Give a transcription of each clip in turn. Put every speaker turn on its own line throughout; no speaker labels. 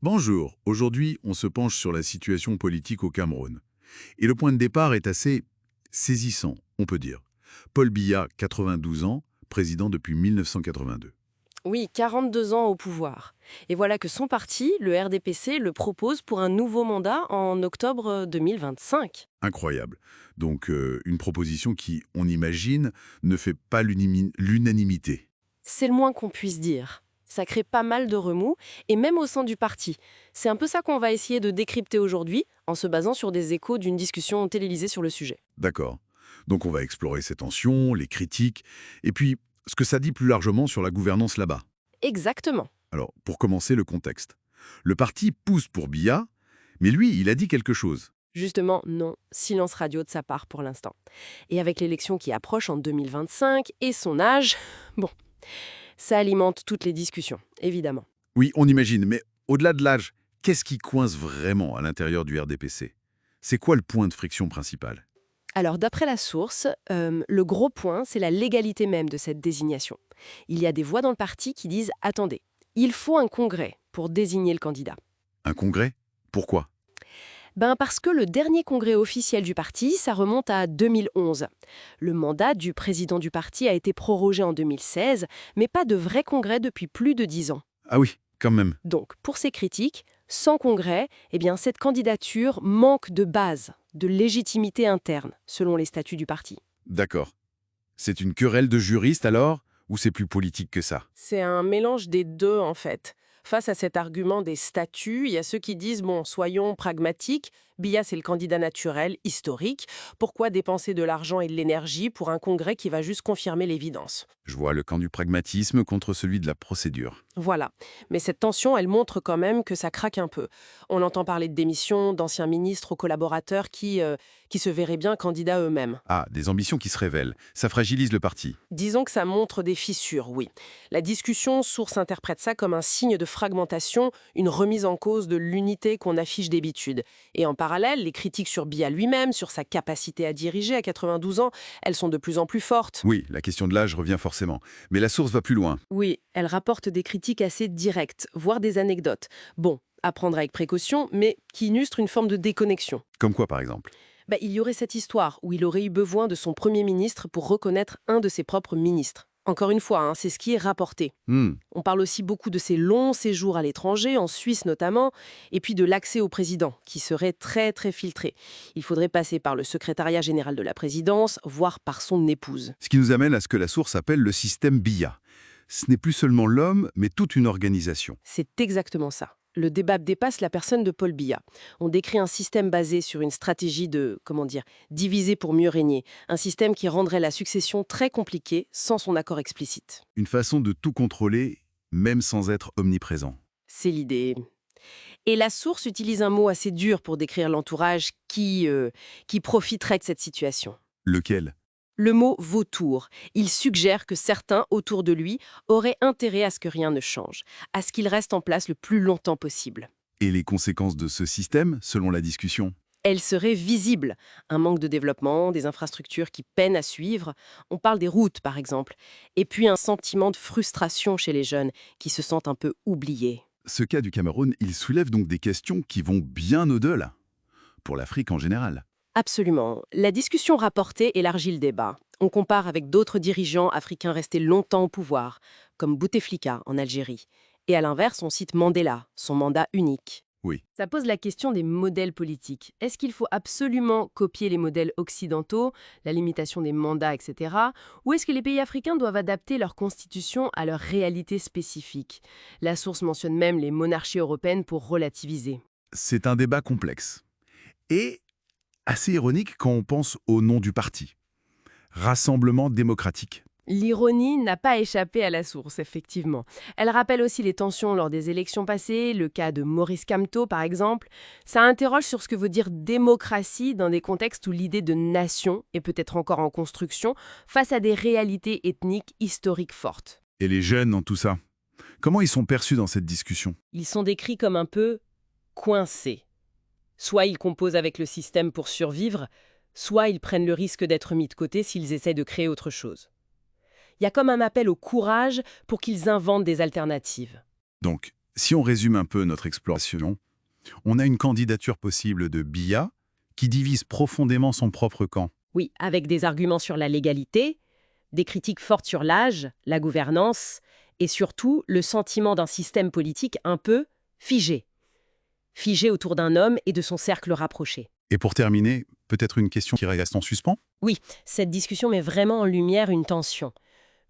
Bonjour, aujourd'hui on se penche sur la situation politique au Cameroun. Et le point de départ est assez saisissant, on peut dire. Paul Biya, 92 ans, président depuis 1982.
Oui, 42 ans au pouvoir. Et voilà que son parti, le RDPC, le propose pour un nouveau mandat en octobre 2025.
Incroyable. Donc une proposition qui, on imagine, ne fait pas l'unanimité.
C'est le moins qu'on puisse dire. Ça crée pas mal de remous, et même au sein du parti. C'est un peu ça qu'on va essayer de décrypter aujourd'hui, en se basant sur des échos d'une discussion télévisée sur le sujet.
D'accord. Donc on va explorer ces tensions, les critiques, et puis ce que ça dit plus largement sur la gouvernance là-bas.
Exactement.
Alors, pour commencer, le contexte. Le parti pousse pour Biya, mais lui, il a dit quelque chose.
Justement, non, silence radio de sa part pour l'instant. Et avec l'élection qui approche en 2025 et son âge, bon, ça alimente toutes les discussions, évidemment.
Oui, on imagine, mais au-delà de l'âge, qu'est-ce qui coince vraiment à l'intérieur du RDPC? C'est quoi le point de friction principal?
Alors, d'après la source, le gros point, c'est la légalité même de cette désignation. Il y a des voix dans le parti qui disent attendez, il faut un congrès pour désigner le candidat.
Un congrès? Pourquoi?
Parce que le dernier congrès officiel du parti, ça remonte à 2011. Le mandat du président du parti a été prorogé en 2016, mais pas de vrai congrès depuis plus de 10 ans.
Ah oui, quand même.
Donc, pour ces critiques, sans congrès, cette candidature manque de base, de légitimité interne, selon les statuts du parti.
D'accord. C'est une querelle de juristes alors? Ou c'est plus politique que ça?
C'est un mélange des deux, en fait. Face à cet argument des statuts, il y a ceux qui disent, bon, soyons pragmatiques, Biya, c'est le candidat naturel, historique. Pourquoi dépenser de l'argent et de l'énergie pour un congrès qui va juste confirmer l'évidence?
Je vois le camp du pragmatisme contre celui de la procédure.
Voilà. Mais cette tension, elle montre quand même que ça craque un peu. On entend parler de démissions, d'anciens ministres ou collaborateurs qui se verraient bien candidats eux-mêmes.
Ah, des ambitions qui se révèlent. Ça fragilise le parti.
Disons que ça montre des fissures, oui. La discussion source interprète ça comme un signe de fragmentation, une remise en cause de l'unité qu'on affiche d'habitude. Et en parallèle, les critiques sur Biya lui-même, sur sa capacité à diriger à 92 ans, elles sont de plus en plus fortes.
Oui, la question de l'âge revient forcément. Mais la source va plus loin.
Oui, elles rapportent des critiques assez directes, voire des anecdotes. Bon, à prendre avec précaution, mais qui illustrent une forme de déconnexion.
Comme quoi, par exemple?
Il y aurait cette histoire où il aurait eu besoin de son premier ministre pour reconnaître un de ses propres ministres. Encore une fois, c'est ce qui est rapporté.
Hmm.
On parle aussi beaucoup de ses longs séjours à l'étranger, en Suisse notamment, et puis de l'accès au président, qui serait très très filtré. Il faudrait passer par le secrétariat général de la présidence, voire par son épouse.
Ce qui nous amène à ce que la source appelle le système Biya. Ce n'est plus seulement l'homme, mais toute une organisation.
C'est exactement ça. Le débat dépasse la personne de Paul Biya. On décrit un système basé sur une stratégie de, diviser pour mieux régner. Un système qui rendrait la succession très compliquée sans son accord explicite.
Une façon de tout contrôler, même sans être omniprésent.
C'est l'idée. Et la source utilise un mot assez dur pour décrire l'entourage qui profiterait de cette situation.
Lequel?
Le mot vautour. Il suggère que certains autour de lui auraient intérêt à ce que rien ne change, à ce qu'il reste en place le plus longtemps possible.
Et les conséquences de ce système, selon la discussion?
Elle serait visible. Un manque de développement, des infrastructures qui peinent à suivre. On parle des routes, par exemple. Et puis un sentiment de frustration chez les jeunes, qui se sentent un peu oubliés.
Ce cas du Cameroun, il soulève donc des questions qui vont bien au-delà, pour l'Afrique en général.
Absolument. La discussion rapportée élargit le débat. On compare avec d'autres dirigeants africains restés longtemps au pouvoir, comme Bouteflika en Algérie. Et à l'inverse, on cite Mandela, son mandat unique.
Oui.
Ça pose la question des modèles politiques. Est-ce qu'il faut absolument copier les modèles occidentaux, la limitation des mandats, etc. Ou est-ce que les pays africains doivent adapter leur constitution à leur réalité spécifique? La source mentionne même les monarchies européennes pour relativiser.
C'est un débat complexe. Et assez ironique quand on pense au nom du parti. Rassemblement démocratique.
L'ironie n'a pas échappé à la source, effectivement. Elle rappelle aussi les tensions lors des élections passées, le cas de Maurice Kamto par exemple. Ça interroge sur ce que veut dire démocratie dans des contextes où l'idée de nation est peut-être encore en construction face à des réalités ethniques historiques fortes.
Et les jeunes dans tout ça? Comment ils sont perçus dans cette discussion?
Ils sont décrits comme un peu coincés. Soit ils composent avec le système pour survivre, soit ils prennent le risque d'être mis de côté s'ils essaient de créer autre chose. Il y a comme un appel au courage pour qu'ils inventent des alternatives.
Donc, Si on résume un peu notre exploration, on a une candidature possible de Biya qui divise profondément son propre camp.
Oui, avec des arguments sur la légalité, des critiques fortes sur l'âge, la gouvernance, et surtout le sentiment d'un système politique un peu figé. Figé autour d'un homme et de son cercle rapproché.
Et pour terminer, peut-être une question qui reste en suspens?
Oui, cette discussion met vraiment en lumière une tension.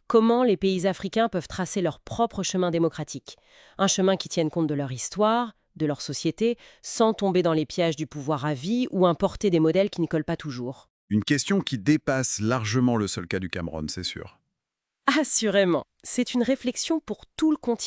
Comment les pays africains peuvent tracer leur propre chemin démocratique? Un chemin qui tienne compte de leur histoire, de leur société, sans tomber dans les pièges du pouvoir à vie ou importer des modèles qui ne collent pas toujours.
Une question qui dépasse largement le seul cas du Cameroun, c'est sûr.
Assurément, c'est une réflexion pour tout le continent.